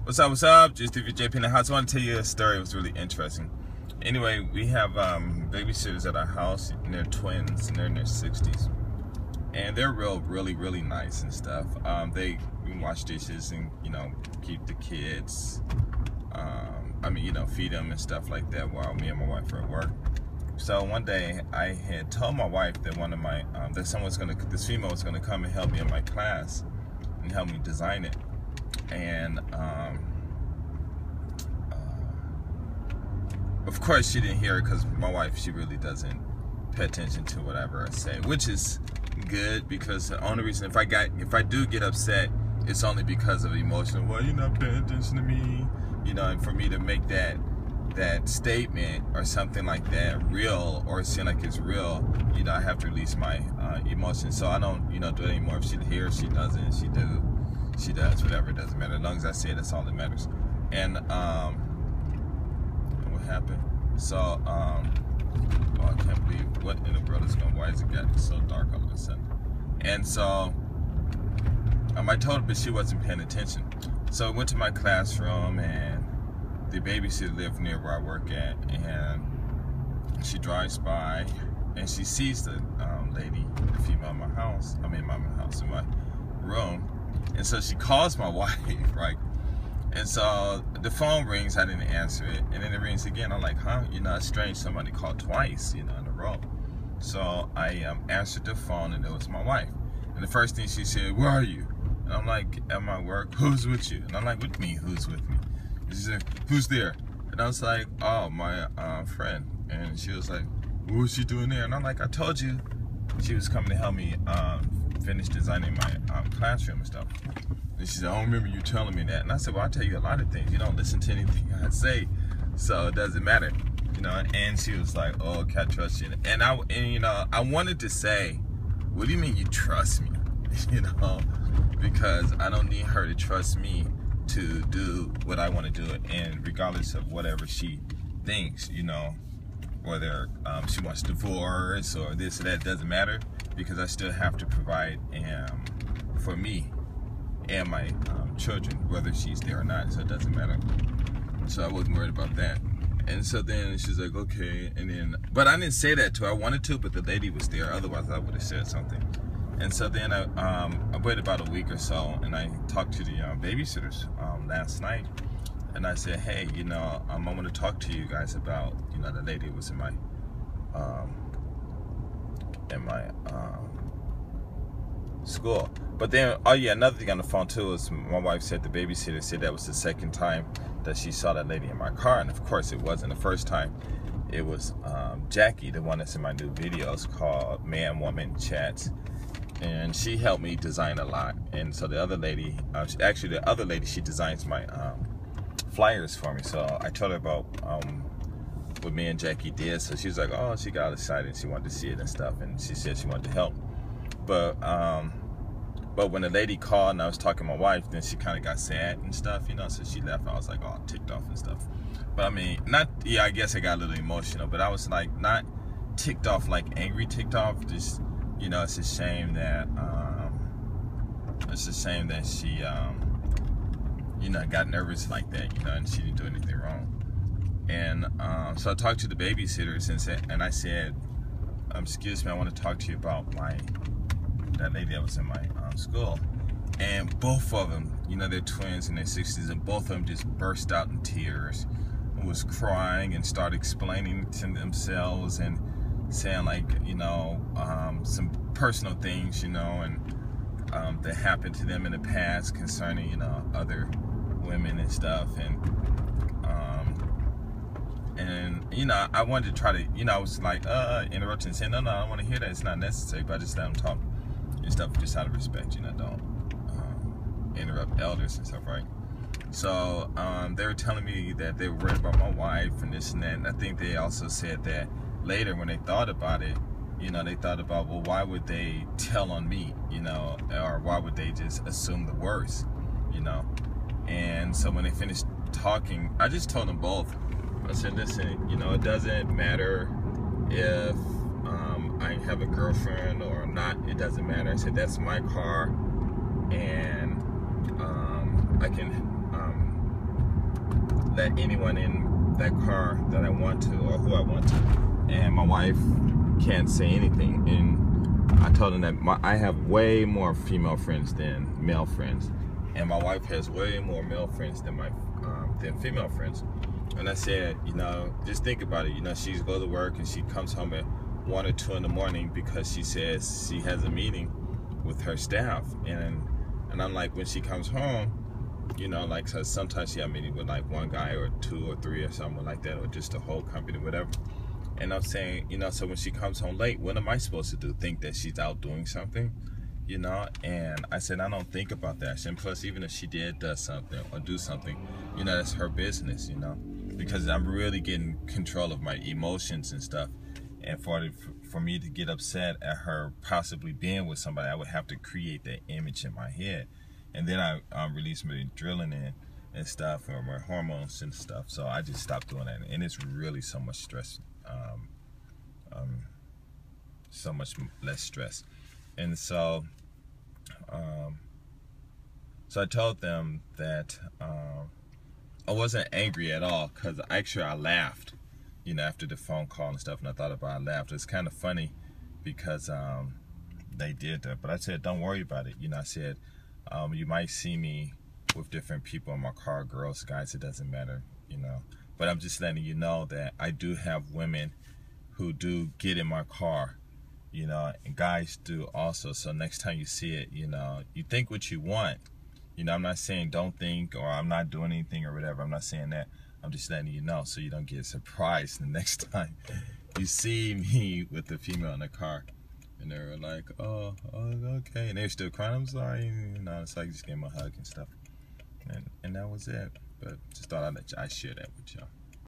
What's up, what's up? Just JP in the house. I want to tell you a story. It was really interesting. Anyway, we have babysitters at our house, and they're twins, and they're in their 60s. And they're really nice and stuff. They wash dishes and, keep the kids, feed them and stuff like that while me and my wife are at work. So one day, I had told my wife that one of my, this female was gonna come and help me in my class and help me design it. And of course she didn't hear it, because my wife, she really doesn't pay attention to whatever I say, which is good, because the only reason if I do get upset, it's only because of emotional, well, you're not paying attention to me, and for me to make that statement or something like that real, or seem like it's real, I have to release my emotions. So I don't do it anymore. If she hears, she doesn't, she does, whatever, it doesn't matter. As long as I say it, that's all that matters. And what happened? So I can't believe what in the world is going. Why is it getting so dark all of a sudden? And so I told her, but she wasn't paying attention. So I went to my classroom, and the babysitter lived near where I work at, and she drives by, and she sees the lady, the female in my house. In my room. And so she calls my wife, right? And so the phone rings, I didn't answer it, and then it rings again. I'm like, huh? It's strange, somebody called twice, in a row. So I answered the phone, and it was my wife. And the first thing she said, where are you? And I'm like, at my work. Who's with you? And I'm like, with me? Who's with me? And she said, who's there? And I was like, oh, my friend. And she was like, what was she doing there? And I'm like, I told you she was coming to help me finish designing my classroom and stuff. And she said, I don't remember you telling me that. And I said, well, I tell you a lot of things. You don't listen to anything I say, so it doesn't matter. And she was like, oh, okay, I trust you. And I wanted to say, what do you mean you trust me? Because I don't need her to trust me to do what I want to do, and regardless of whatever she thinks, whether she wants divorce or this or that, doesn't matter, because I still have to provide for me and my children, whether she's there or not, so it doesn't matter. So I wasn't worried about that. And so then she's like, okay, and then, but I didn't say that to her. I wanted to, but the lady was there, otherwise I would have said something. And so then I waited about a week or so, and I talked to the babysitters last night, and I said, hey, I want to talk to you guys about, the lady was in my school. But then, oh yeah, another thing on the phone too is my wife said the babysitter said that was the second time that she saw that lady in my car, and of course it wasn't the first time. It was Jackie, the one that's in my new videos called Man Woman Chats, and she helped me design a lot. And so the other lady, she designs my flyers for me. So I told her about what me and Jackie did. So she was like, oh, she got excited, she wanted to see it and stuff, and she said she wanted to help. But when the lady called and I was talking to my wife, then she kind of got sad and stuff, so she left. I was like, oh, ticked off and stuff. But I guess I got a little emotional, but I was like, not ticked off, like angry ticked off, just, it's a shame that she got nervous like that, and she didn't do anything wrong. And so I talked to the babysitters and I said, excuse me, I want to talk to you about that lady that was in my school. And both of them, they're twins in their 60s, and both of them just burst out in tears and was crying and started explaining to themselves and saying, like, some personal things, and that happened to them in the past concerning, other women and stuff. And I wanted to try to, I was like, interrupting and saying, no, I don't want to hear that. It's not necessary, but I just let them talk and stuff, just out of respect, don't interrupt elders and stuff, right? So they were telling me that they were worried about my wife and this and that. And I think they also said that later when they thought about it, they thought about, well, why would they tell on me, or why would they just assume the worst, And so when they finished talking, I just told them both. I said, listen, it doesn't matter if I have a girlfriend or not. It doesn't matter. I said, that's my car, and I can let anyone in that car that I want to or who I want to. And my wife can't say anything. And I told them that I have way more female friends than male friends, and my wife has way more male friends than than female friends. And I said, you know, just think about it. You know, she goes to work and she comes home at 1 or 2 in the morning because she says she has a meeting with her staff. And I'm like, when she comes home, you know, like, so sometimes she has a meeting with like one guy or 2 or 3 or something like that, or just the whole company, whatever. And I'm saying, you know, so when she comes home late, what am I supposed to do? Think that she's out doing something? You know? And I said, I don't think about that. And plus, even if she did do something or do something, you know, that's her business, you know? Because I'm really getting control of my emotions and stuff. And for me to get upset at her possibly being with somebody, I would have to create that image in my head. And then I release my adrenaline and stuff, or my hormones and stuff. So I just stopped doing that. And it's really so much stress. So much less stress. And so I told them that I wasn't angry at all, because actually I laughed, you know, after the phone call and stuff, and I thought about it, I laughed. It's kind of funny because they did that, but I said, don't worry about it. You know, I said, you might see me with different people in my car, girls, guys, it doesn't matter, you know, but I'm just letting you know that I do have women who do get in my car, you know, and guys do also. So next time you see it, you know, you think what you want. You know, I'm not saying don't think, or I'm not doing anything or whatever. I'm not saying that. I'm just letting you know so you don't get surprised the next time you see me with the female in the car. And they were like, oh, okay. And they're still crying. I'm sorry. You know, so I just gave them a hug and stuff. And that was it. But just thought I'd share that with y'all.